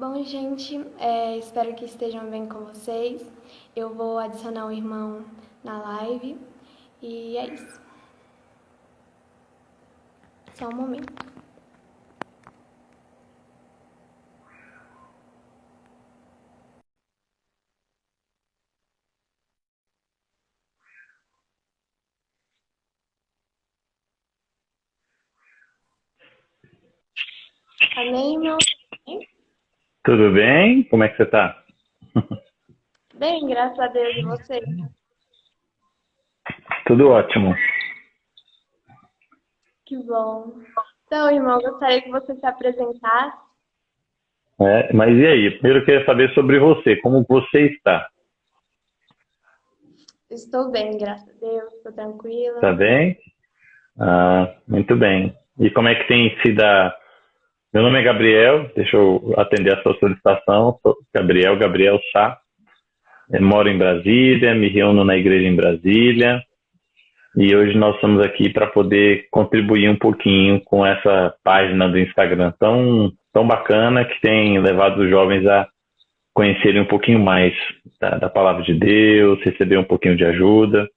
Bom, gente, espero que estejam bem com vocês. Eu vou adicionar o irmão na live e é isso. Só um momento. Amém, irmão? Tudo bem? Como é que você tá? Bem, graças a Deus. E você? Tudo ótimo. Que bom. Então, irmão, gostaria que você se apresentasse. Mas e aí? Primeiro eu queria saber sobre você. Como você está? Estou bem, graças a Deus. Estou tranquila. Tá bem? Muito bem. E como é que tem sido Meu nome é Gabriel, deixa eu atender a sua solicitação. Sou Gabriel Sá. Eu moro em Brasília, me reúno na igreja em Brasília. E hoje nós estamos aqui para poder contribuir um pouquinho com essa página do Instagram tão bacana que tem levado os jovens a conhecerem um pouquinho mais da palavra de Deus, receber um pouquinho de ajuda.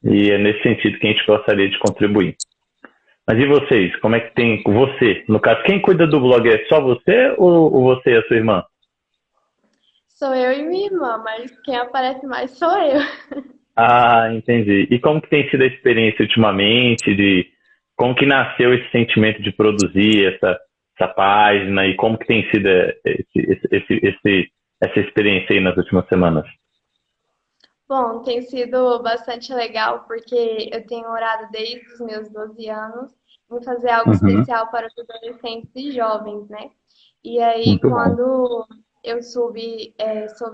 E é nesse sentido que a gente gostaria de contribuir. Mas e vocês? Como é que tem você? No caso, quem cuida do blog é só você ou você e a sua irmã? Sou eu e minha irmã, mas quem aparece mais sou eu. Entendi. E como que tem sido a experiência ultimamente de como que nasceu esse sentimento de produzir essa página e como que tem sido essa experiência aí nas últimas semanas? Bom, tem sido bastante legal porque eu tenho orado desde os meus 12 anos em fazer algo Uhum, especial para os adolescentes e jovens, né? E aí, muito bom. quando eu soube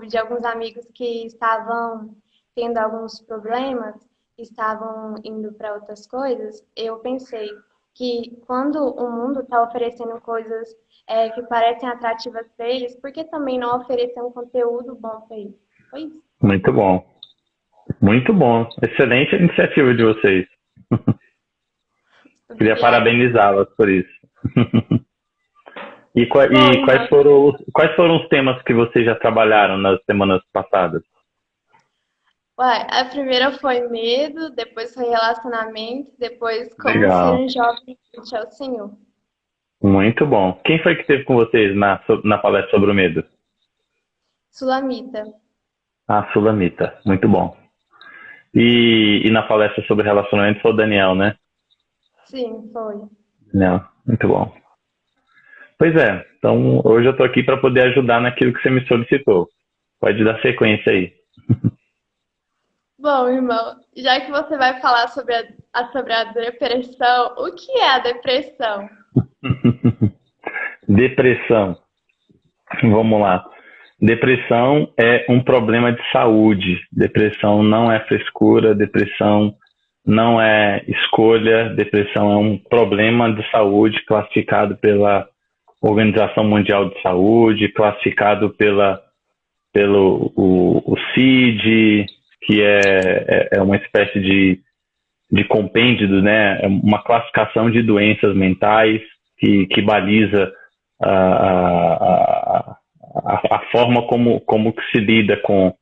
de alguns amigos que estavam tendo alguns problemas, estavam indo para outras coisas, eu pensei que quando o mundo está oferecendo coisas que parecem atrativas para eles, por que também não oferecer um conteúdo bom para eles? Foi isso. Muito bom. Muito bom. Excelente iniciativa de vocês. Queria Obrigada. parabenizá-las por isso. E, Bom, quais irmão, quais foram os temas que vocês já trabalharam nas semanas passadas? a primeira foi medo, depois foi relacionamento, depois como ser Legal. um jovem útil ao Senhor. Muito bom. Quem foi que esteve com vocês na palestra sobre o medo? Sulamita. Sulamita. Muito bom. E na palestra sobre relacionamento foi o Daniel, né? Sim, foi. Daniel. Muito bom. Pois é. Então, hoje eu estou aqui para poder ajudar naquilo que você me solicitou. Pode dar sequência aí. Bom, irmão, já que você vai falar sobre sobre a depressão, o que é a depressão? Depressão. Vamos lá. Depressão é um problema de saúde. Depressão não é frescura, depressão não é escolha, depressão é um problema de saúde classificado pela Organização Mundial de Saúde, classificado pelo o CID, que é uma espécie de compêndio, né? É uma classificação de doenças mentais que baliza a, a forma como que se lida com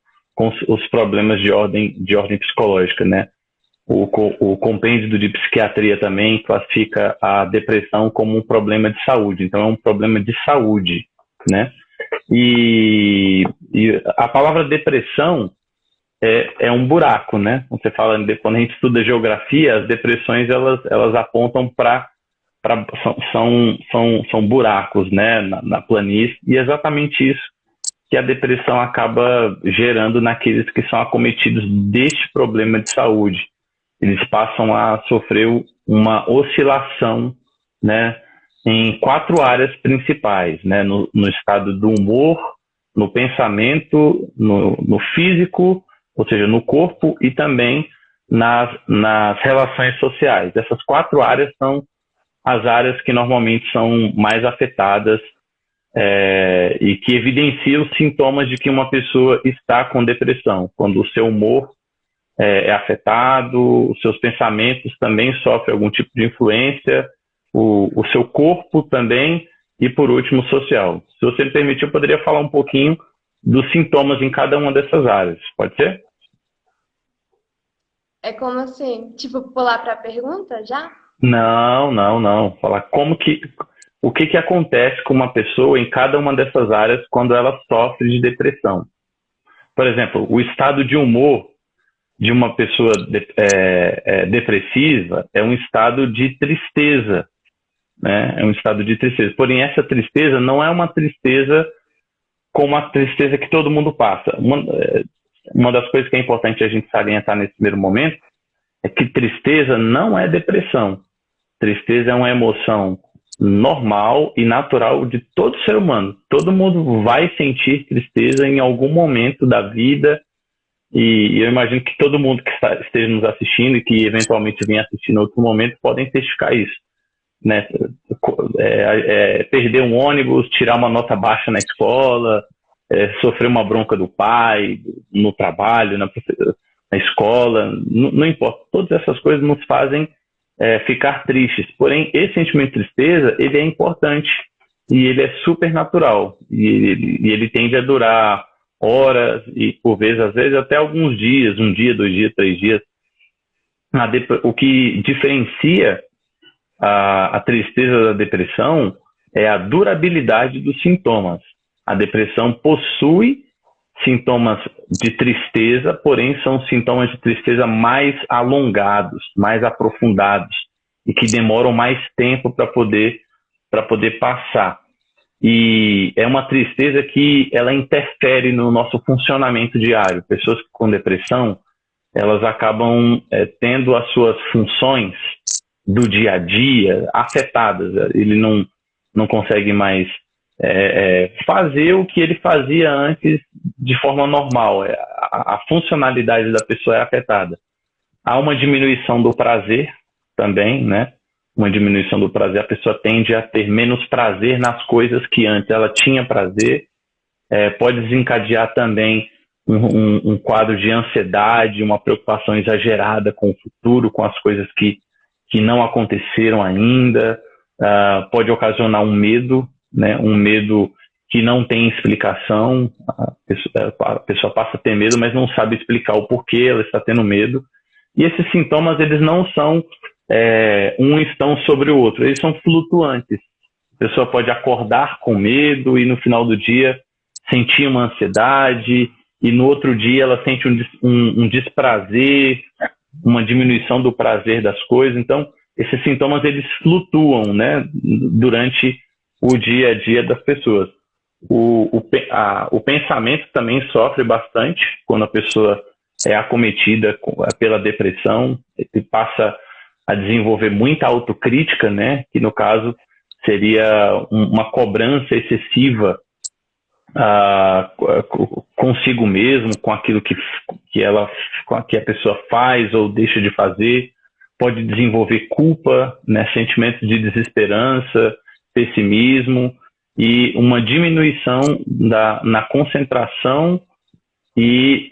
os problemas de ordem psicológica, né? O compêndio de psiquiatria também classifica a depressão como um problema de saúde. Então, é um problema de saúde, né? E a palavra depressão é um buraco, né? Quando a gente estuda geografia, as depressões elas apontam para são buracos, né, na planície, e é exatamente isso que a depressão acaba gerando naqueles que são acometidos deste problema de saúde. Eles passam a sofrer uma oscilação, né, em quatro áreas principais, né, no estado do humor, no pensamento, no físico, ou seja, no corpo e também nas relações sociais. Essas quatro áreas são as áreas que normalmente são mais afetadas e que evidenciam os sintomas de que uma pessoa está com depressão, quando o seu humor é afetado, os seus pensamentos também sofrem algum tipo de influência, o seu corpo também, e, por último, social. Se você me permitir, eu poderia falar um pouquinho dos sintomas em cada uma dessas áreas. Pode ser? É como assim? Tipo, pular para a pergunta já? Não, não, não. Falar o que acontece com uma pessoa em cada uma dessas áreas quando ela sofre de depressão. Por exemplo, o estado de humor de uma pessoa depressiva é um estado de tristeza, né? É um estado de tristeza. Porém, essa tristeza não é uma tristeza como a tristeza que todo mundo passa. Uma das coisas que é importante a gente salientar nesse primeiro momento é que tristeza não é depressão. Tristeza é uma emoção normal e natural de todo ser humano. Todo mundo vai sentir tristeza em algum momento da vida, e eu imagino que todo mundo que esteja nos assistindo e que eventualmente venha assistir em outro momento podem testificar isso, né? Perder um ônibus, tirar uma nota baixa na escola, sofrer uma bronca do pai, no trabalho, na escola, não importa. Todas essas coisas nos fazem ficar tristes. Porém, esse sentimento de tristeza, ele é importante e ele é super natural. E ele tende a durar horas e, por vezes, às vezes, até alguns dias, 1 dia, 2 dias, 3 dias. O que diferencia a tristeza da depressão é a durabilidade dos sintomas. A depressão possui sintomas de tristeza, porém são sintomas de tristeza mais alongados, mais aprofundados e que demoram mais tempo para poder passar. E é uma tristeza que ela interfere no nosso funcionamento diário. Pessoas com depressão, elas acabam tendo as suas funções do dia a dia afetadas. Ele não consegue mais fazer o que ele fazia antes de forma normal. A funcionalidade da pessoa é afetada. Há uma diminuição do prazer também, né? Uma diminuição do prazer. A pessoa tende a ter menos prazer nas coisas que antes ela tinha prazer. Pode desencadear também um quadro de ansiedade, uma preocupação exagerada com o futuro, com as coisas que não aconteceram ainda. Pode ocasionar um medo, né? Um medo que não tem explicação. A pessoa passa a ter medo, mas não sabe explicar o porquê ela está tendo medo. E esses sintomas, eles não são um estão sobre o outro, eles são flutuantes. A pessoa pode acordar com medo e no final do dia sentir uma ansiedade, e no outro dia ela sente um desprazer, uma diminuição do prazer das coisas. Então, esses sintomas, eles flutuam, né, durante o dia a dia das pessoas. O pensamento também sofre bastante quando a pessoa é acometida pela depressão. Ele passa a desenvolver muita autocrítica, né, que no caso seria uma cobrança excessiva consigo mesmo, com aquilo que a pessoa faz ou deixa de fazer. Pode desenvolver culpa, né, sentimentos de desesperança, pessimismo e uma diminuição na concentração e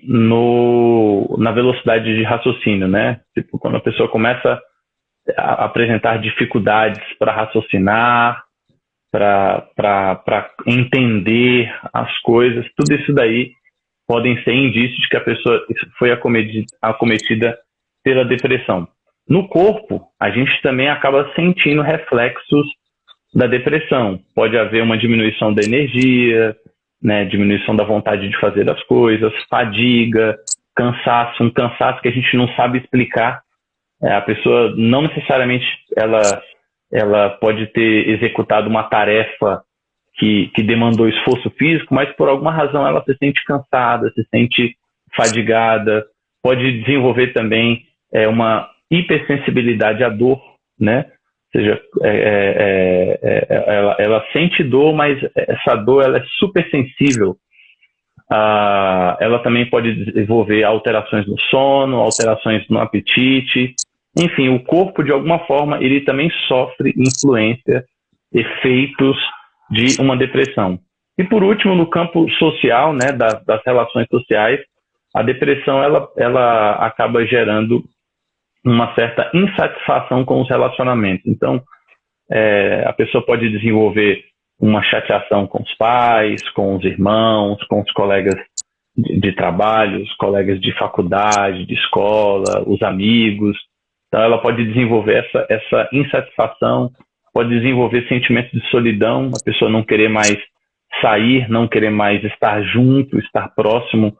na velocidade de raciocínio, né? Tipo, quando a pessoa começa a apresentar dificuldades para raciocinar, para entender as coisas, tudo isso daí podem ser indícios de que a pessoa foi acometida pela depressão. No corpo, a gente também acaba sentindo reflexos da depressão. Pode haver uma diminuição da energia, né, diminuição da vontade de fazer as coisas, fadiga, cansaço, um cansaço que a gente não sabe explicar. A pessoa não necessariamente ela pode ter executado uma tarefa que demandou esforço físico, mas por alguma razão ela se sente cansada, se sente fadigada. Pode desenvolver também uma hipersensibilidade à dor, né? Ou seja, ela sente dor, mas essa dor ela é super sensível. Ela também pode desenvolver alterações no sono, alterações no apetite. Enfim, o corpo, de alguma forma, ele também sofre influência, efeitos de uma depressão. E, por último, no campo social, né, das relações sociais, a depressão ela acaba gerando uma certa insatisfação com os relacionamentos. Então, a pessoa pode desenvolver uma chateação com os pais, com os irmãos, com os colegas de trabalho, os colegas de faculdade, de escola, os amigos. Então, ela pode desenvolver essa insatisfação, pode desenvolver sentimentos de solidão, a pessoa não querer mais sair, não querer mais estar junto, estar próximo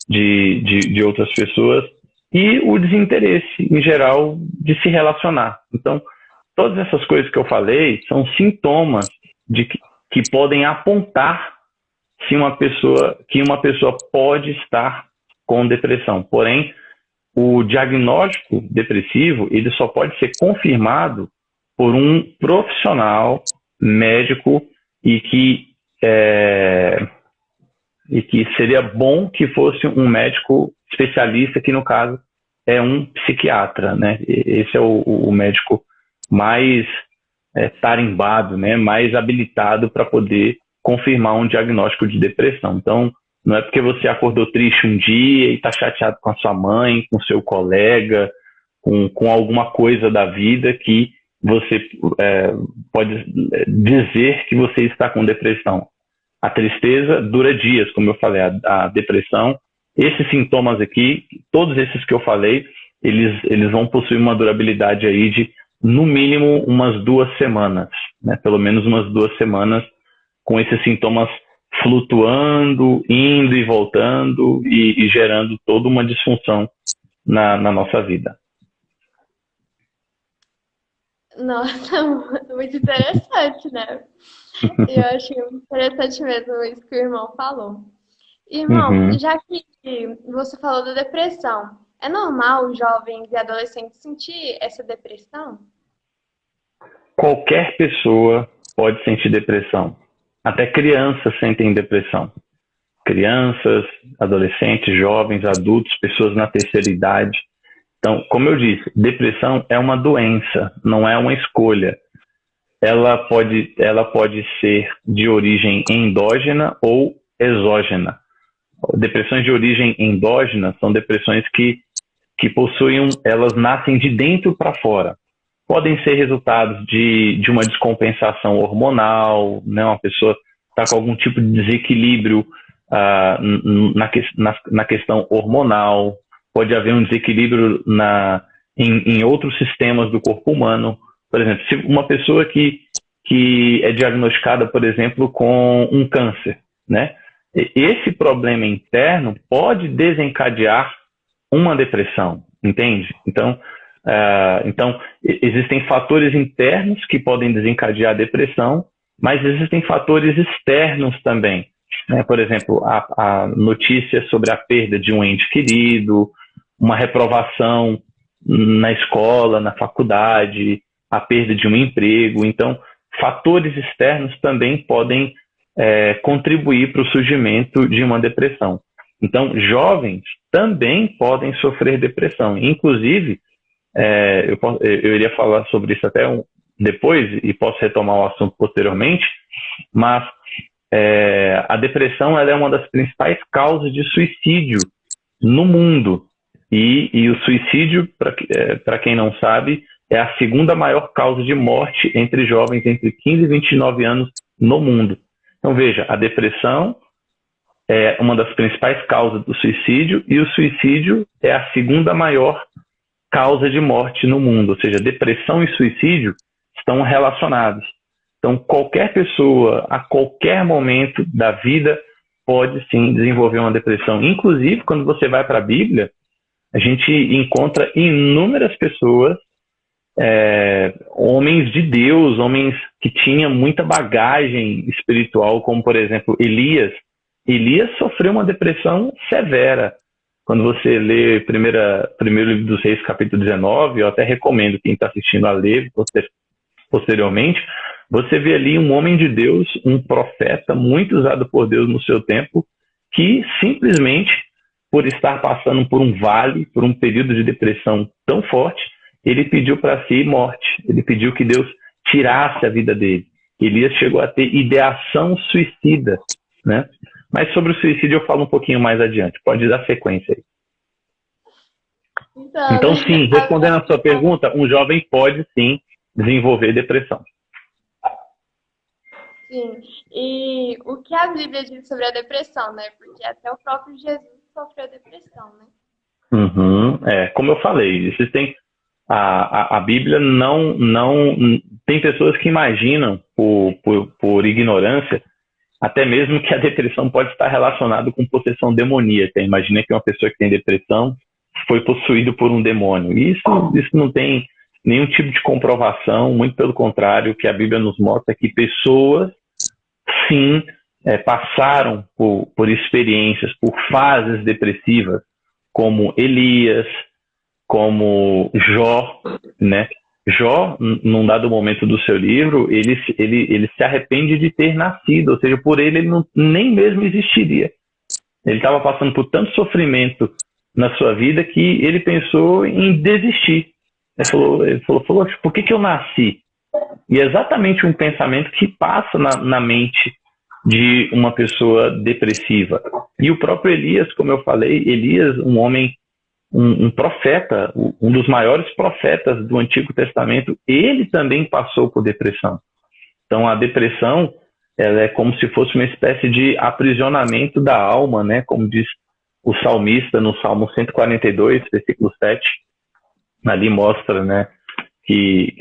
de outras pessoas, e o desinteresse, em geral, de se relacionar. Então, todas essas coisas que eu falei são sintomas que podem apontar que uma pessoa pode estar com depressão. Porém, o diagnóstico depressivo ele só pode ser confirmado por um profissional médico e que seria bom que fosse um médico especialista, que no caso é um psiquiatra, né? Esse é o médico mais tarimbado, né? Mais habilitado para poder confirmar um diagnóstico de depressão. Então, não é porque você acordou triste um dia e está chateado com a sua mãe, com o seu colega, com alguma coisa da vida que você pode dizer que você está com depressão. A tristeza dura dias, como eu falei, a depressão. Esses sintomas aqui, todos esses que eu falei, eles vão possuir uma durabilidade aí de, no mínimo, umas 2 semanas, né? Pelo menos umas 2 semanas, com esses sintomas flutuando, indo e voltando e gerando toda uma disfunção na nossa vida. Nossa, muito interessante, né? Eu achei muito interessante mesmo isso que o irmão falou. Irmão, já que você falou da depressão, é normal os jovens e adolescentes sentir essa depressão? Qualquer pessoa pode sentir depressão. Até crianças sentem depressão. Crianças, adolescentes, jovens, adultos, pessoas na terceira idade. Então, como eu disse, depressão é uma doença, não é uma escolha. Ela pode ser de origem endógena ou exógena. Depressões de origem endógena são depressões que possuem, elas nascem de dentro para fora. Podem ser resultados de uma descompensação hormonal, né? Uma pessoa está com algum tipo de desequilíbrio na questão hormonal. Pode haver um desequilíbrio em outros sistemas do corpo humano. Por exemplo, se uma pessoa que é diagnosticada, por exemplo, com um câncer, né? Esse problema interno pode desencadear uma depressão, entende? Então, existem fatores internos que podem desencadear a depressão, mas existem fatores externos também, né? Por exemplo, a notícia sobre a perda de um ente querido, uma reprovação na escola, na faculdade, a perda de um emprego. Então, fatores externos também podem contribuir para o surgimento de uma depressão. Então, jovens também podem sofrer depressão. Inclusive, eu iria falar sobre isso até depois e posso retomar o assunto posteriormente, mas a depressão ela é uma das principais causas de suicídio no mundo. E o suicídio, para quem não sabe, é a segunda maior causa de morte entre jovens entre 15 e 29 anos no mundo. Então, veja, a depressão é uma das principais causas do suicídio e o suicídio é a segunda maior causa de morte no mundo. Ou seja, depressão e suicídio estão relacionados. Então, qualquer pessoa, a qualquer momento da vida, pode sim desenvolver uma depressão. Inclusive, quando você vai para a Bíblia, a gente encontra inúmeras pessoas, homens de Deus, homens que tinham muita bagagem espiritual, como, por exemplo, Elias. Elias sofreu uma depressão severa. Quando você lê primeiro livro dos Reis, capítulo 19, eu até recomendo quem está assistindo a ler posteriormente, você vê ali um homem de Deus, um profeta muito usado por Deus no seu tempo, que simplesmente, por estar passando por um vale, por um período de depressão tão forte, ele pediu para si morte. Ele pediu que Deus tirasse a vida dele. Elias chegou a ter ideação suicida, né? Mas sobre o suicídio eu falo um pouquinho mais adiante. Pode dar sequência aí. Então, sim, respondendo a sua pergunta, um jovem pode, sim, desenvolver depressão. Sim. E o que a Bíblia diz sobre a depressão, né? Porque até o próprio Jesus sofreu depressão, né? Uhum. Como eu falei, existem a Bíblia não tem pessoas que imaginam por ignorância até mesmo que a depressão pode estar relacionada com possessão demoníaca. Imagina que uma pessoa que tem depressão foi possuído por um demônio. Isso não tem nenhum tipo de comprovação, muito pelo contrário, o que a Bíblia nos mostra é que pessoas, sim, passaram por experiências, por fases depressivas, como Elias, como Jó, né? Jó, num dado momento do seu livro, ele se arrepende de ter nascido, ou seja, por ele nem mesmo existiria. Ele estava passando por tanto sofrimento na sua vida que ele pensou em desistir. Ele falou, por que eu nasci? E é exatamente um pensamento que passa na mente de uma pessoa depressiva. E o próprio Elias, como eu falei, Elias, um homem, um profeta, um dos maiores profetas do Antigo Testamento, ele também passou por depressão. Então, a depressão, ela é como se fosse uma espécie de aprisionamento da alma, né? Como diz o salmista no Salmo 142, versículo 7. Ali mostra, né, que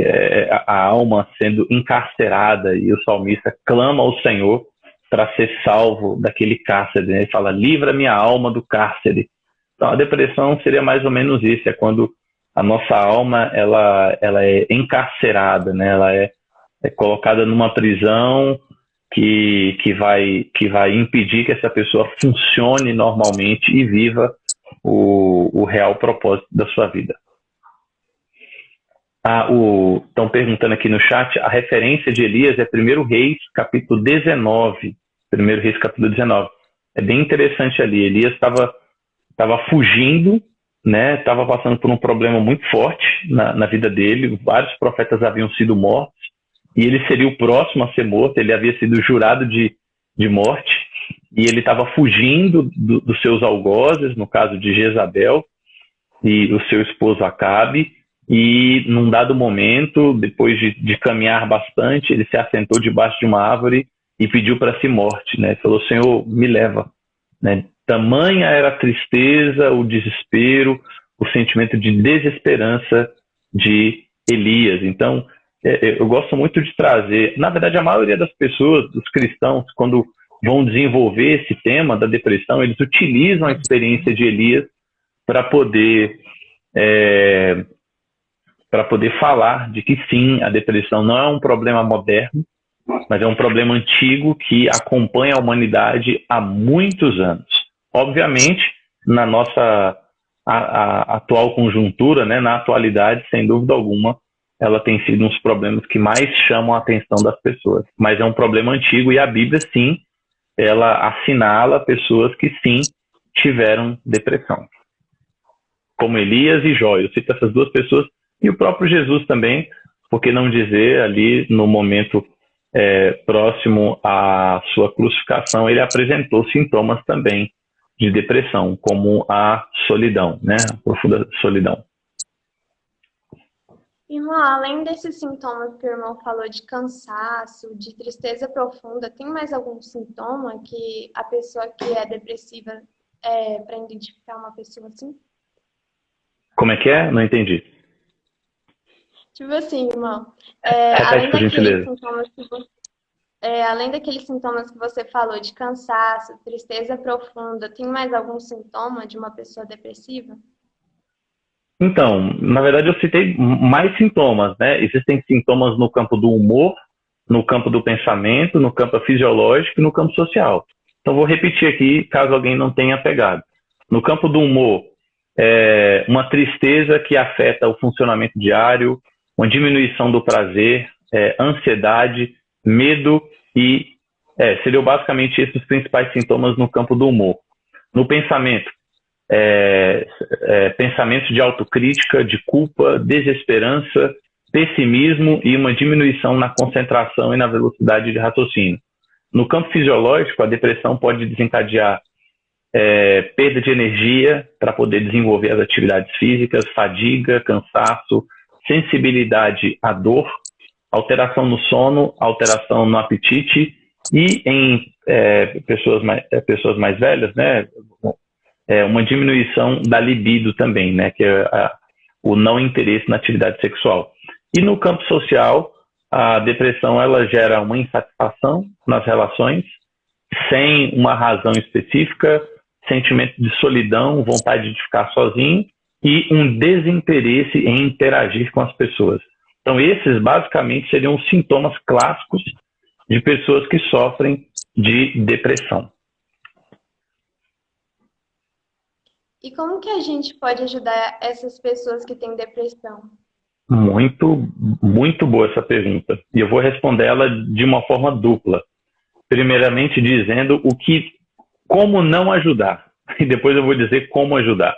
a alma sendo encarcerada, e o salmista clama ao Senhor para ser salvo daquele cárcere. Né? Ele fala, livra minha alma do cárcere. Então, a depressão seria mais ou menos isso, é quando a nossa alma ela é encarcerada, né? Ela é colocada numa prisão que vai impedir que essa pessoa funcione normalmente e viva o real propósito da sua vida. Estão perguntando aqui no chat, a referência de Elias é 1 Reis, capítulo 19. 1 Reis, capítulo 19. É bem interessante ali. Elias estava fugindo, né? Estava passando por um problema muito forte na vida dele. Vários profetas haviam sido mortos e ele seria o próximo a ser morto. Ele havia sido jurado de morte e ele estava fugindo dos seus algozes, no caso de Jezabel e o seu esposo Acabe. E num dado momento, depois de caminhar bastante, ele se assentou debaixo de uma árvore e pediu para si morte, né? Falou, Senhor, me leva, né? Tamanha era a tristeza, o desespero, o sentimento de desesperança de Elias. Então, eu gosto muito de trazer, na verdade, a maioria das pessoas, dos cristãos, quando vão desenvolver esse tema da depressão, eles utilizam a experiência de Elias para poder falar de que sim, a depressão não é um problema moderno, mas é um problema antigo que acompanha a humanidade há muitos anos. Obviamente, na nossa atual conjuntura, né, na atualidade, sem dúvida alguma, ela tem sido um dos problemas que mais chamam a atenção das pessoas. Mas é um problema antigo e a Bíblia, sim, ela assinala pessoas que, sim, tiveram depressão. Como Elias e Jó. Eu cito essas duas pessoas e o próprio Jesus também, por que não dizer ali no momento próximo à sua crucificação, ele apresentou sintomas também de depressão, como a solidão, né? A profunda solidão. Irmão, além desses sintomas que o irmão falou de cansaço, de tristeza profunda, tem mais algum sintoma que a pessoa que é depressiva para identificar uma pessoa assim? Como é que é? Não entendi. Tipo assim, irmão, Repete, por gentileza. Além daqueles sintomas que você falou de cansaço, tristeza profunda, tem mais algum sintoma de uma pessoa depressiva? Então, na verdade eu citei mais sintomas, né? Existem sintomas no campo do humor, no campo do pensamento, no campo fisiológico e no campo social. Então vou repetir aqui, caso alguém não tenha pegado. No campo do humor, uma tristeza que afeta o funcionamento diário, uma diminuição do prazer, ansiedade, medo e seriam basicamente esses os principais sintomas no campo do humor. No pensamento, pensamentos de autocrítica, de culpa, desesperança, pessimismo e uma diminuição na concentração e na velocidade de raciocínio. No campo fisiológico, a depressão pode desencadear perda de energia para poder desenvolver as atividades físicas, fadiga, cansaço, sensibilidade à dor, alteração no sono, alteração no apetite E em pessoas mais velhas, né, uma diminuição da libido também, né, que é o não interesse na atividade sexual. E no campo social, a depressão ela gera uma insatisfação nas relações, sem uma razão específica, sentimento de solidão, vontade de ficar sozinho e um desinteresse em interagir com as pessoas. Então, esses basicamente seriam os sintomas clássicos de pessoas que sofrem de depressão. E como que a gente pode ajudar essas pessoas que têm depressão? Muito, muito boa essa pergunta. E eu vou responder ela de uma forma dupla. Primeiramente dizendo como não ajudar. E depois eu vou dizer como ajudar.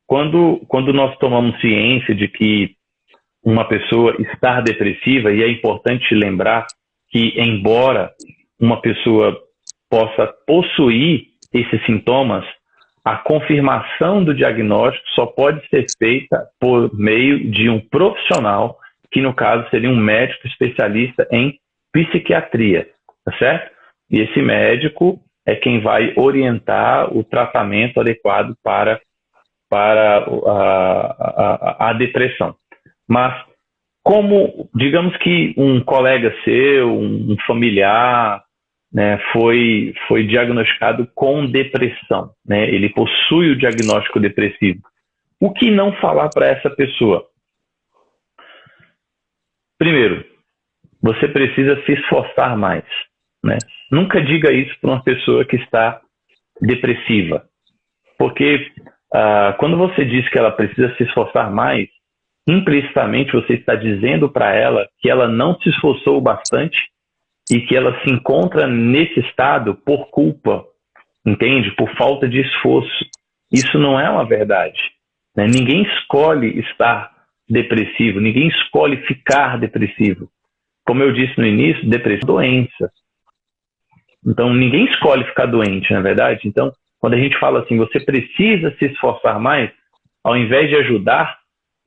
Quando nós tomamos ciência de que uma pessoa está depressiva, e é importante lembrar que, embora uma pessoa possa possuir esses sintomas, a confirmação do diagnóstico só pode ser feita por meio de um profissional, que no caso seria um médico especialista em psiquiatria, tá certo? E esse médico é quem vai orientar o tratamento adequado para a depressão. Mas digamos que um colega seu, um familiar, né, foi diagnosticado com depressão, né? Ele possui o diagnóstico depressivo. O que não falar para essa pessoa? Primeiro, você precisa se esforçar mais, né? Nunca diga isso para uma pessoa que está depressiva, porque quando você diz que ela precisa se esforçar mais, implicitamente você está dizendo para ela que ela não se esforçou bastante e que ela se encontra nesse estado por culpa, entende? Por falta de esforço. Isso não é uma verdade, né? Ninguém escolhe estar depressivo, ninguém escolhe ficar depressivo. Como eu disse no início, depressão é doença. Então, ninguém escolhe ficar doente, não é verdade? Então, quando a gente fala assim, você precisa se esforçar mais, ao invés de ajudar,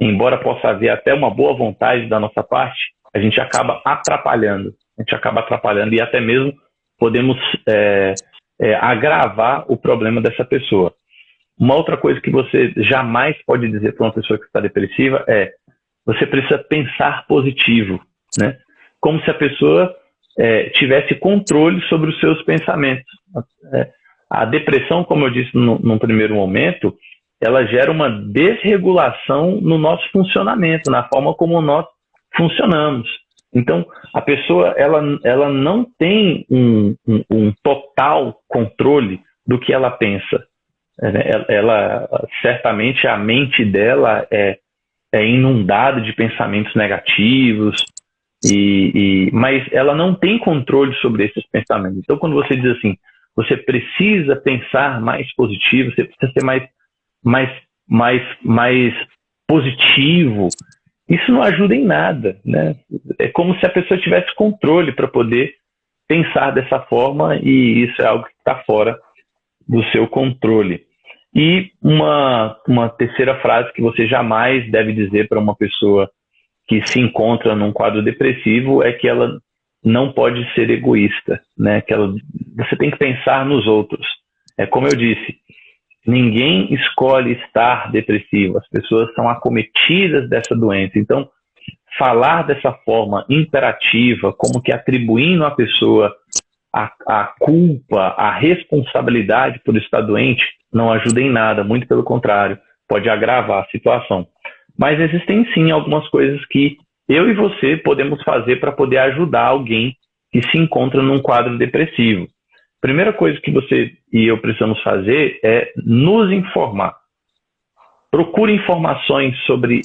embora possa haver até uma boa vontade da nossa parte, a gente acaba atrapalhando. E até mesmo podemos agravar o problema dessa pessoa. Uma outra coisa que você jamais pode dizer para uma pessoa que está depressiva é: você precisa pensar positivo, né? Como se a pessoa tivesse controle sobre os seus pensamentos. A depressão, como eu disse num primeiro momento, ela gera uma desregulação no nosso funcionamento, na forma como nós funcionamos. Então, a pessoa ela não tem um total controle do que ela pensa. Certamente, a mente dela é inundada de pensamentos negativos, mas ela não tem controle sobre esses pensamentos. Então, quando você diz assim, você precisa pensar mais positivo, você precisa ser mais positivo, isso não ajuda em nada, né? É como se a pessoa tivesse controle para poder pensar dessa forma, e isso é algo que está fora do seu controle. E uma terceira frase que você jamais deve dizer para uma pessoa que se encontra num quadro depressivo é que ela não pode ser egoísta, né? Você tem que pensar nos outros. Como eu disse, ninguém escolhe estar depressivo, as pessoas são acometidas dessa doença. Então, falar dessa forma imperativa, como que atribuindo à pessoa a culpa, a responsabilidade por estar doente, não ajuda em nada, muito pelo contrário, pode agravar a situação. Mas existem sim algumas coisas que eu e você podemos fazer para poder ajudar alguém que se encontra num quadro depressivo. Primeira coisa que você e eu precisamos fazer é nos informar. Procure informações sobre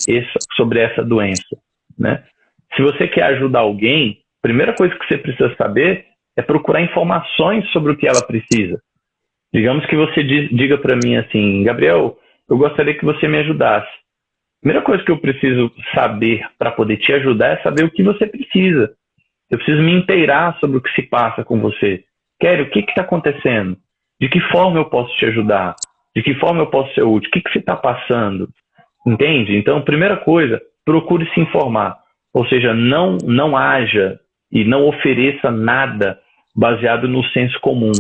essa doença, né? Se você quer ajudar alguém, a primeira coisa que você precisa saber é procurar informações sobre o que ela precisa. Digamos que você diga para mim assim: Gabriel, eu gostaria que você me ajudasse. A primeira coisa que eu preciso saber para poder te ajudar é saber o que você precisa. Eu preciso me inteirar sobre o que se passa com você. Kelly, o que está acontecendo? De que forma eu posso te ajudar? De que forma eu posso ser útil? O que você está passando? Entende? Então, primeira coisa, procure se informar. Ou seja, não haja e não ofereça nada baseado no senso comum,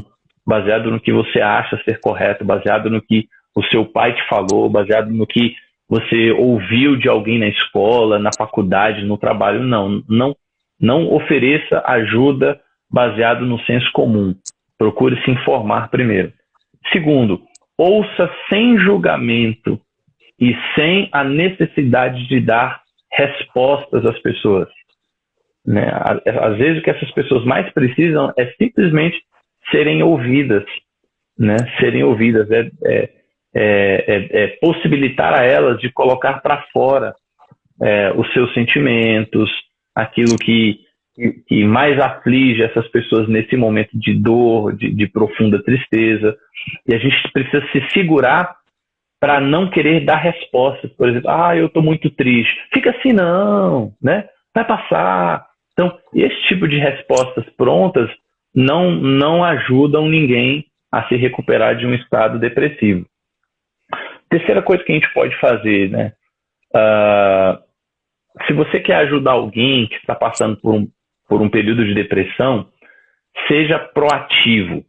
baseado no que você acha ser correto, baseado no que o seu pai te falou, baseado no que você ouviu de alguém na escola, na faculdade, no trabalho. Não ofereça ajuda baseado no senso comum. Procure se informar primeiro. Segundo, ouça sem julgamento e sem a necessidade de dar respostas às pessoas. Né? Às vezes o que essas pessoas mais precisam é simplesmente serem ouvidas, né? Serem ouvidas, possibilitar a elas de colocar para fora os seus sentimentos, aquilo que mais aflige essas pessoas nesse momento de dor, de profunda tristeza. E a gente precisa se segurar para não querer dar respostas. Por exemplo, eu estou muito triste. Fica assim não, né? Vai passar. Então, esse tipo de respostas prontas não ajudam ninguém a se recuperar de um estado depressivo. Terceira coisa que a gente pode fazer, né? Se você quer ajudar alguém que está passando por um período de depressão, seja proativo,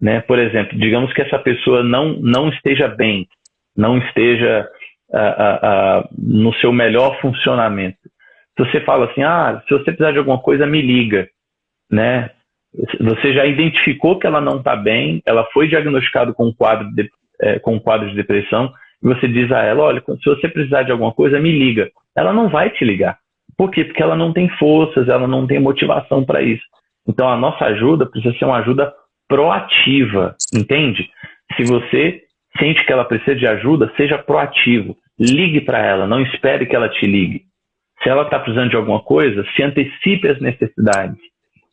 né? Por exemplo, digamos que essa pessoa não esteja bem, não esteja no seu melhor funcionamento. Se você fala assim, se você precisar de alguma coisa, me liga, né? Você já identificou que ela não está bem, ela foi diagnosticada com um quadro de depressão, e você diz a ela, olha, se você precisar de alguma coisa, me liga. Ela não vai te ligar. Por quê? Porque ela não tem forças, ela não tem motivação para isso. Então, a nossa ajuda precisa ser uma ajuda proativa, entende? Se você sente que ela precisa de ajuda, seja proativo. Ligue para ela, não espere que ela te ligue. Se ela está precisando de alguma coisa, se antecipe as necessidades.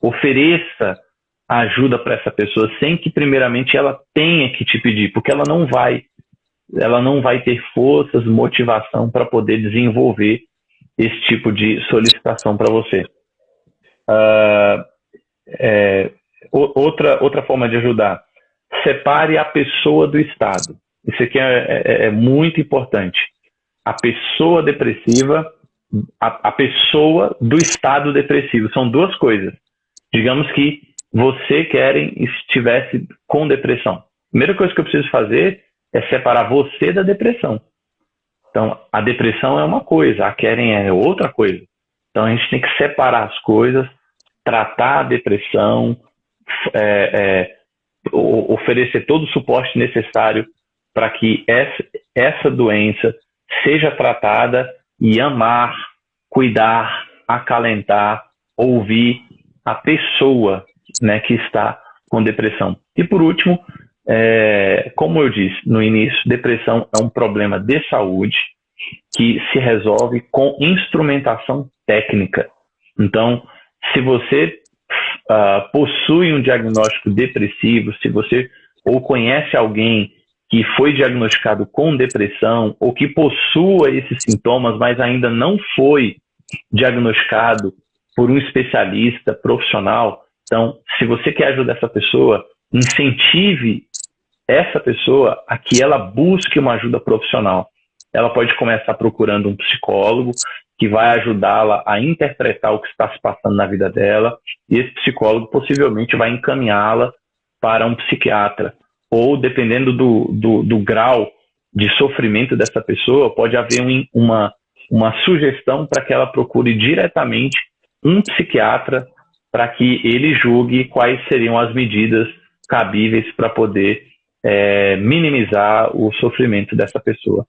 Ofereça a ajuda para essa pessoa sem que, primeiramente, ela tenha que te pedir, porque ela não vai ter forças, motivação para poder desenvolver esse tipo de solicitação para você. Outra forma de ajudar, separe a pessoa do estado. Isso aqui é muito importante. A pessoa depressiva, a pessoa do estado depressivo. São duas coisas. Digamos que você, Keren, estivesse com depressão. A primeira coisa que eu preciso fazer é separar você da depressão. Então, a depressão é uma coisa, a Keren é outra coisa. Então, a gente tem que separar as coisas, tratar a depressão, oferecer todo o suporte necessário para que essa doença seja tratada e amar, cuidar, acalentar, ouvir a pessoa, né, que está com depressão. E por último, como eu disse no início, depressão é um problema de saúde que se resolve com instrumentação técnica. Então, se você possui um diagnóstico depressivo, se você ou conhece alguém que foi diagnosticado com depressão ou que possua esses sintomas, mas ainda não foi diagnosticado por um especialista profissional, então, se você quer ajudar essa pessoa, incentive essa pessoa a que ela busque uma ajuda profissional. Ela pode começar procurando um psicólogo que vai ajudá-la a interpretar o que está se passando na vida dela, e esse psicólogo possivelmente vai encaminhá-la para um psiquiatra. Ou, dependendo do grau de sofrimento dessa pessoa, pode haver uma sugestão para que ela procure diretamente um psiquiatra para que ele julgue quais seriam as medidas cabíveis para poder minimizar o sofrimento dessa pessoa.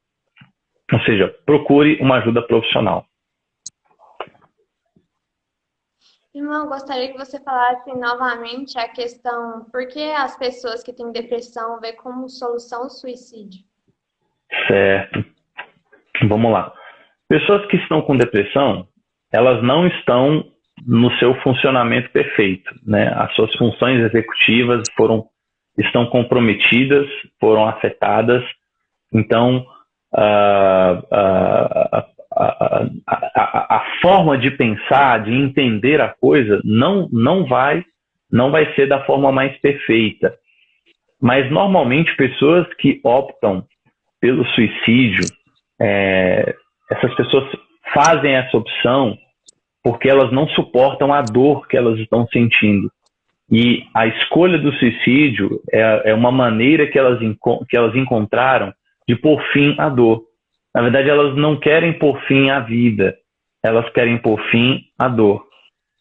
Ou seja, procure uma ajuda profissional. Irmão, gostaria que você falasse novamente a questão por que as pessoas que têm depressão vê como solução o suicídio. Certo. Vamos lá. Pessoas que estão com depressão, elas não estão no seu funcionamento perfeito, né? As suas funções executivas estão comprometidas, foram afetadas. Então, a forma de pensar, de entender a coisa, não vai ser da forma mais perfeita. Mas, normalmente, pessoas que optam pelo suicídio, essas pessoas fazem essa opção porque elas não suportam a dor que elas estão sentindo. E a escolha do suicídio é uma maneira que elas encontraram de pôr fim à dor. Na verdade, elas não querem pôr fim à vida, elas querem pôr fim à dor.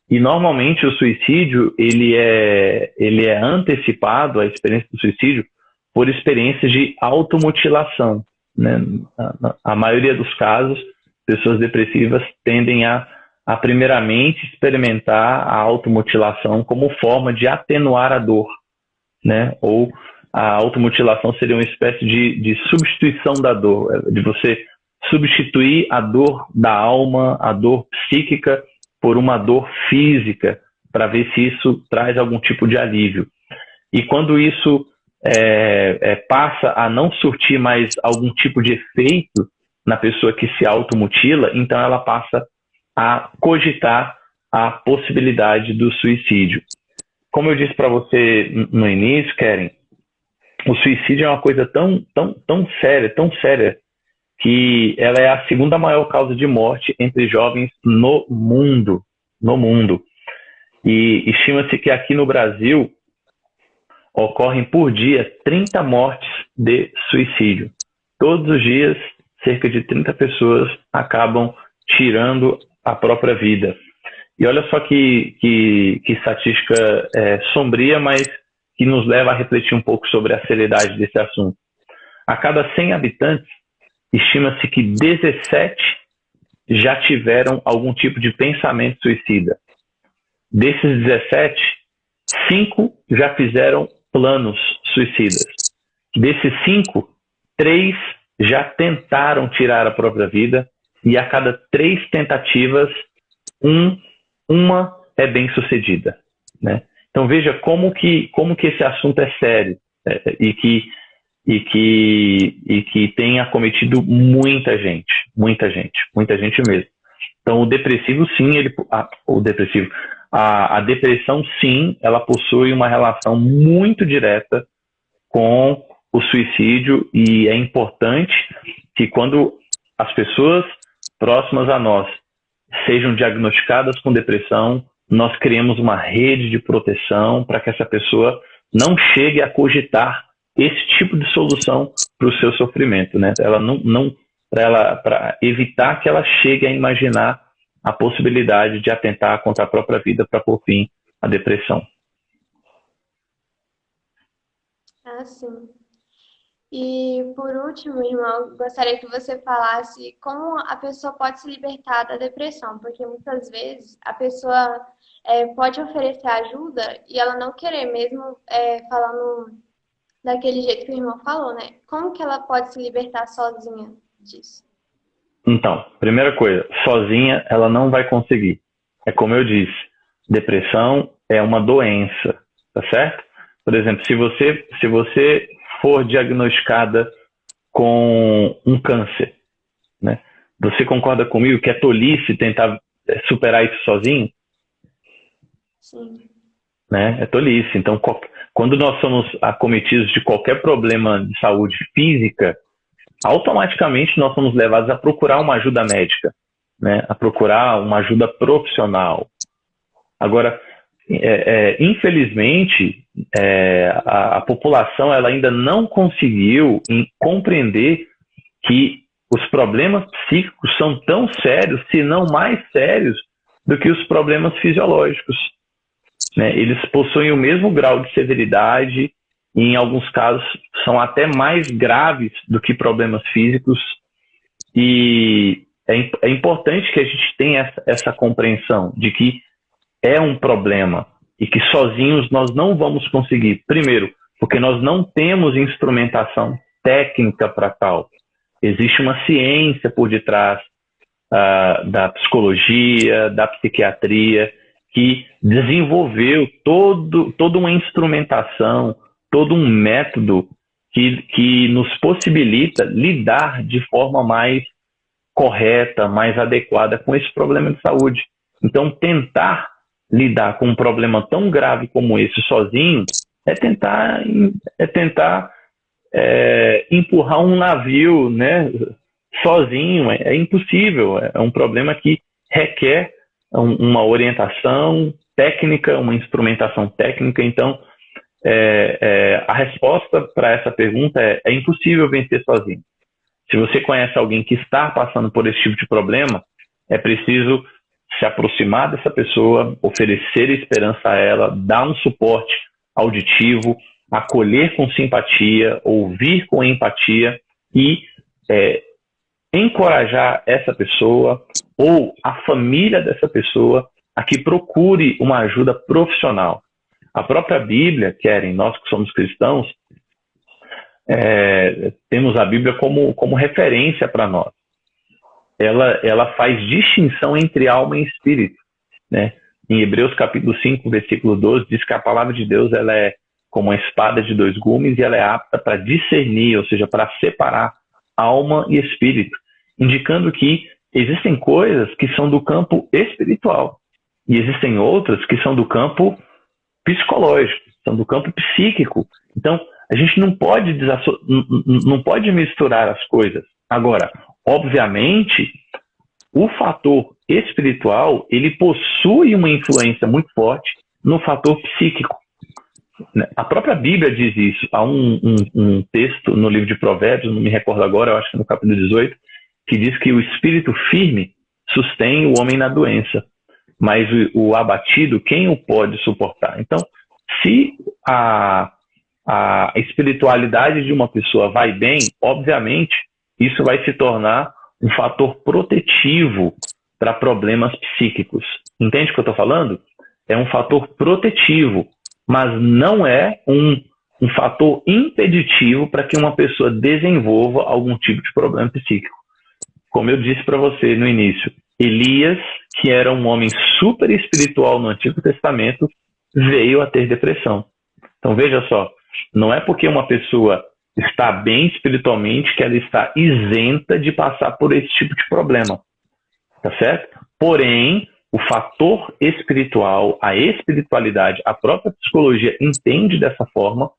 E normalmente o suicídio ele é antecipado, a experiência do suicídio, por experiências de automutilação, né? A maioria dos casos, pessoas depressivas tendem a primeiramente experimentar a automutilação como forma de atenuar a dor, né? Ou a automutilação seria uma espécie de substituição da dor, de você substituir a dor da alma, a dor psíquica, por uma dor física, para ver se isso traz algum tipo de alívio. E quando isso passa a não surtir mais algum tipo de efeito na pessoa que se automutila, então ela passa a cogitar a possibilidade do suicídio. Como eu disse para você no início, Keren, o suicídio é uma coisa tão séria, que ela é a segunda maior causa de morte entre jovens no mundo. E estima-se que aqui no Brasil ocorrem por dia 30 mortes de suicídio. Todos os dias, cerca de 30 pessoas acabam tirando a própria vida. E olha só que estatística sombria, mas que nos leva a refletir um pouco sobre a seriedade desse assunto. A cada 100 habitantes, estima-se que 17 já tiveram algum tipo de pensamento suicida. Desses 17, 5 já fizeram planos suicidas. Desses 5, 3 já tentaram tirar a própria vida, e a cada 3 tentativas, uma é bem sucedida, né? Então veja como que esse assunto é sério, e que tem acometido muita gente mesmo. Então o depressivo sim, a depressão sim, ela possui uma relação muito direta com o suicídio, e é importante que quando as pessoas próximas a nós sejam diagnosticadas com depressão, nós criemos uma rede de proteção para que essa pessoa não chegue a cogitar esse tipo de solução para o seu sofrimento, né? Para evitar que ela chegue a imaginar a possibilidade de atentar contra a própria vida para pôr fim à depressão. Ah, sim. E, por último, irmão, gostaria que você falasse como a pessoa pode se libertar da depressão, porque muitas vezes a pessoa pode oferecer ajuda e ela não querer, mesmo falando daquele jeito que o irmão falou, né? Como que ela pode se libertar sozinha disso? Então, primeira coisa, sozinha ela não vai conseguir. É como eu disse, depressão é uma doença, tá certo? Por exemplo, se você for diagnosticada com um câncer, né? Você concorda comigo que é tolice tentar superar isso sozinho? Sim. Né? É tolice. Então, quando nós somos acometidos de qualquer problema de saúde física, automaticamente nós somos levados a procurar uma ajuda médica, né? A procurar uma ajuda profissional. Agora, infelizmente, a população ela ainda não conseguiu compreender que os problemas psíquicos são tão sérios, se não mais sérios, do que os problemas fisiológicos, né? Eles possuem o mesmo grau de severidade e, em alguns casos, são até mais graves do que problemas físicos. E é importante que a gente tenha essa compreensão de que é um problema e que sozinhos nós não vamos conseguir. Primeiro, porque nós não temos instrumentação técnica para tal. Existe uma ciência por detrás da psicologia, da psiquiatria, que desenvolveu toda uma instrumentação, todo um método que nos possibilita lidar de forma mais correta, mais adequada com esse problema de saúde. Então, tentar lidar com um problema tão grave como esse sozinho é tentar empurrar um navio, né, sozinho. É impossível. É um problema que requer uma orientação técnica, uma instrumentação técnica. Então, a resposta para essa pergunta é impossível vencer sozinho. Se você conhece alguém que está passando por esse tipo de problema, é preciso se aproximar dessa pessoa, oferecer esperança a ela, dar um suporte auditivo, acolher com simpatia, ouvir com empatia e encorajar essa pessoa ou a família dessa pessoa a que procure uma ajuda profissional. A própria Bíblia, Keren, nós que somos cristãos, temos a Bíblia como referência para nós. Ela faz distinção entre alma e espírito, né? Em Hebreus capítulo 5, versículo 12, diz que a palavra de Deus ela é como uma espada de dois gumes e ela é apta para discernir, ou seja, para separar alma e espírito, indicando que existem coisas que são do campo espiritual e existem outras que são do campo psicológico, são do campo psíquico. Então, a gente não pode misturar as coisas. Agora, obviamente, o fator espiritual, ele possui uma influência muito forte no fator psíquico. A própria Bíblia diz isso. Há um texto no livro de Provérbios, não me recordo agora, eu acho que no capítulo 18, que diz que o espírito firme sustém o homem na doença, mas o abatido, quem o pode suportar? Então, se a espiritualidade de uma pessoa vai bem, obviamente, isso vai se tornar um fator protetivo para problemas psíquicos. Entende o que eu estou falando? É um fator protetivo, mas não é um fator impeditivo para que uma pessoa desenvolva algum tipo de problema psíquico. Como eu disse para você no início, Elias, que era um homem super espiritual no Antigo Testamento, veio a ter depressão. Então veja só, não é porque uma pessoa está bem espiritualmente que ela está isenta de passar por esse tipo de problema, tá certo? Porém, o fator espiritual, a espiritualidade, a própria psicologia entende dessa forma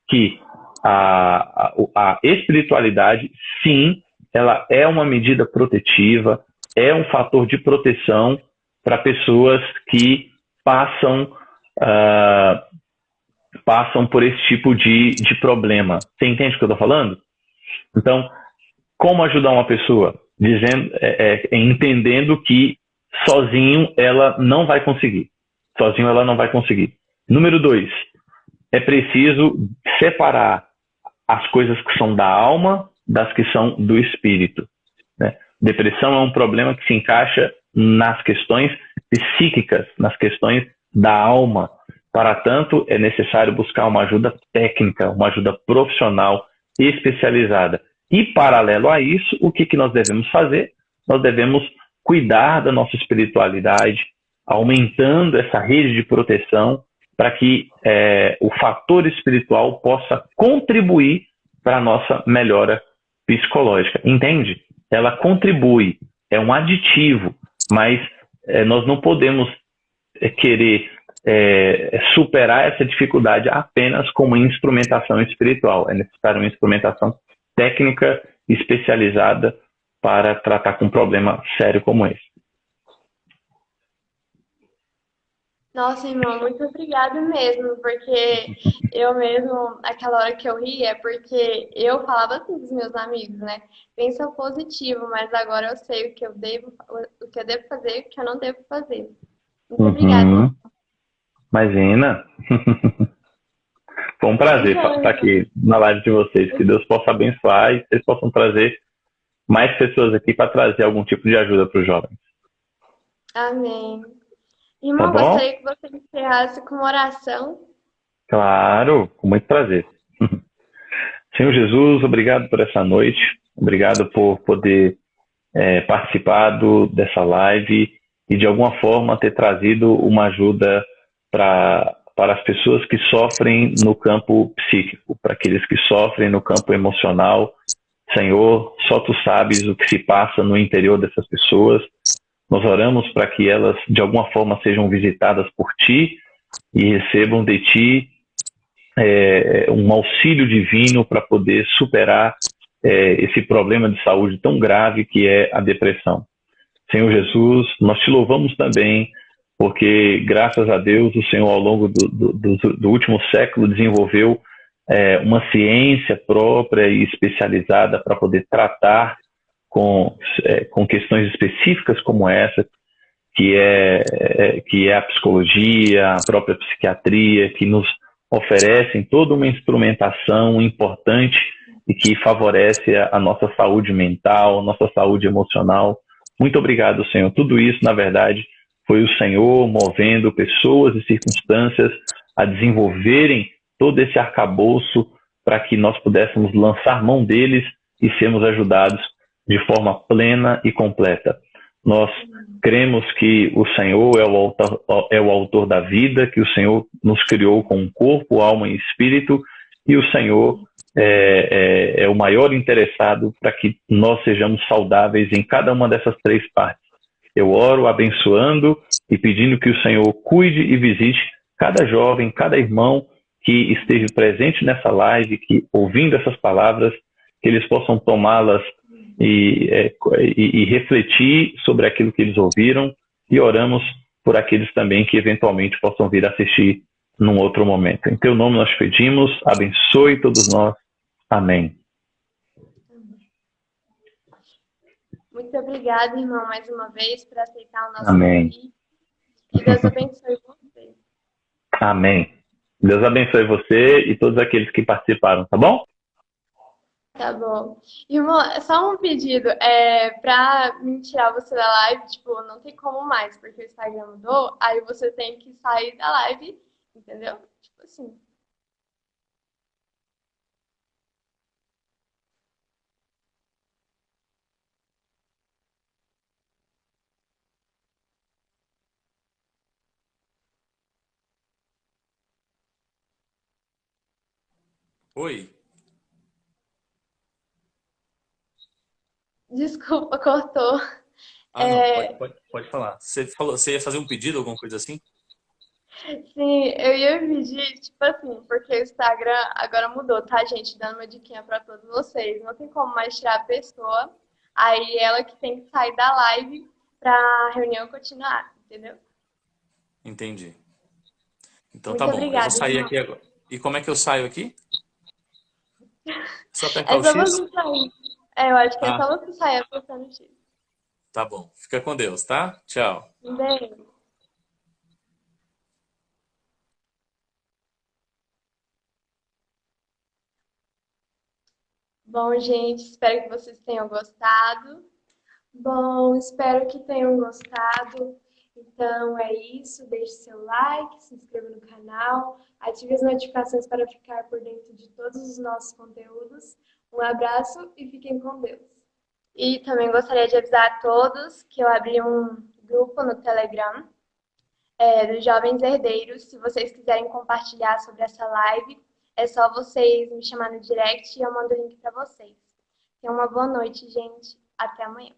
que a espiritualidade, sim, ela é uma medida protetiva, é um fator de proteção para pessoas que passam por esse tipo de problema. Você entende o que eu estou falando? Então, como ajudar uma pessoa? Entendendo que sozinho ela não vai conseguir. Sozinho ela não vai conseguir. Número 2, é preciso separar as coisas que são da alma das que são do espírito, né? Depressão é um problema que se encaixa nas questões psíquicas, nas questões da alma. Para tanto, é necessário buscar uma ajuda técnica, uma ajuda profissional especializada. E, paralelo a isso, o que nós devemos fazer? Nós devemos cuidar da nossa espiritualidade, aumentando essa rede de proteção para que o fator espiritual possa contribuir para a nossa melhora psicológica. Entende? Ela contribui, é um aditivo, mas nós não podemos querer superar essa dificuldade apenas com uma instrumentação espiritual. É necessário uma instrumentação técnica especializada para tratar com um problema sério como esse. Nossa, irmão, muito obrigada mesmo, porque eu mesmo, aquela hora que eu ri, é porque eu falava assim dos meus amigos, né? Pensa positivo, mas agora eu sei o que eu devo fazer e o que eu não devo fazer. Muito obrigada. Imagina. Foi um prazer estar aqui na live de vocês. Que Deus possa abençoar e vocês possam trazer mais pessoas aqui para trazer algum tipo de ajuda para os jovens. Amém. Irmão, gostaria que você encerrasse com uma oração. Claro, com muito prazer. Senhor Jesus, obrigado por essa noite. Obrigado por poder participar dessa live e de alguma forma ter trazido uma ajuda para as pessoas que sofrem no campo psíquico, para aqueles que sofrem no campo emocional. Senhor, só Tu sabes o que se passa no interior dessas pessoas. Nós oramos para que elas, de alguma forma, sejam visitadas por Ti e recebam de Ti um auxílio divino para poder superar esse problema de saúde tão grave que é a depressão. Senhor Jesus, nós te louvamos também, porque graças a Deus o Senhor ao longo do último século desenvolveu uma ciência própria e especializada para poder tratar com questões específicas como essa, que é a psicologia, a própria psiquiatria, que nos oferecem toda uma instrumentação importante e que favorece a nossa saúde mental, a nossa saúde emocional. Muito obrigado, Senhor. Tudo isso, na verdade, foi o Senhor movendo pessoas e circunstâncias a desenvolverem todo esse arcabouço para que nós pudéssemos lançar mão deles e sermos ajudados de forma plena e completa. Nós cremos que o Senhor é o autor da vida, que o Senhor nos criou com um corpo, alma e espírito, e o Senhor é o maior interessado para que nós sejamos saudáveis em cada uma dessas três partes. Eu oro abençoando e pedindo que o Senhor cuide e visite cada jovem, cada irmão que esteve presente nessa live, que ouvindo essas palavras, que eles possam tomá-las e refletir sobre aquilo que eles ouviram, e oramos por aqueles também que eventualmente possam vir assistir num outro momento. Em teu nome nós pedimos, abençoe todos nós. Amém. Muito obrigada, irmão, mais uma vez, por aceitar o nosso Amém. convite. Que Deus abençoe você. Amém. Deus abençoe você e todos aqueles que participaram, tá bom? Tá bom. Irmão, só um pedido. Pra me tirar você da live, tipo, não tem como mais, porque o Instagram mudou, aí você tem que sair da live, entendeu? Tipo assim. Oi. Desculpa, cortou. Ah, não, É, pode falar. Você falou, você ia fazer um pedido, alguma coisa assim? sim, eu ia pedir, tipo assim, porque o Instagram agora mudou, tá, gente? Dando uma diquinha pra todos vocês. Não tem como mais tirar a pessoa, aí ela que tem que sair da live pra reunião continuar, entendeu? Entendi. Então tá Muito bom. Eu vou obrigada, sair irmão. aqui agora. E como é que eu saio aqui? Só apertar É o só X? você sair. Eu acho que é Ah, só você sair apertando o X. tá bom. Fica com Deus, tá? Tchau. Um beijo. Bom, gente, espero que vocês tenham gostado. Bom, espero que tenham gostado. Então é isso. Deixe seu like, se inscreva no canal, ative as notificações para ficar por dentro de todos os nossos conteúdos. Um abraço e fiquem com Deus. E também gostaria de avisar a todos que eu abri um grupo no Telegram, dos Jovens Herdeiros. Se vocês quiserem compartilhar sobre essa live, é só vocês me chamar no direct e eu mando o link para vocês. Tenham uma boa noite, gente. Até amanhã.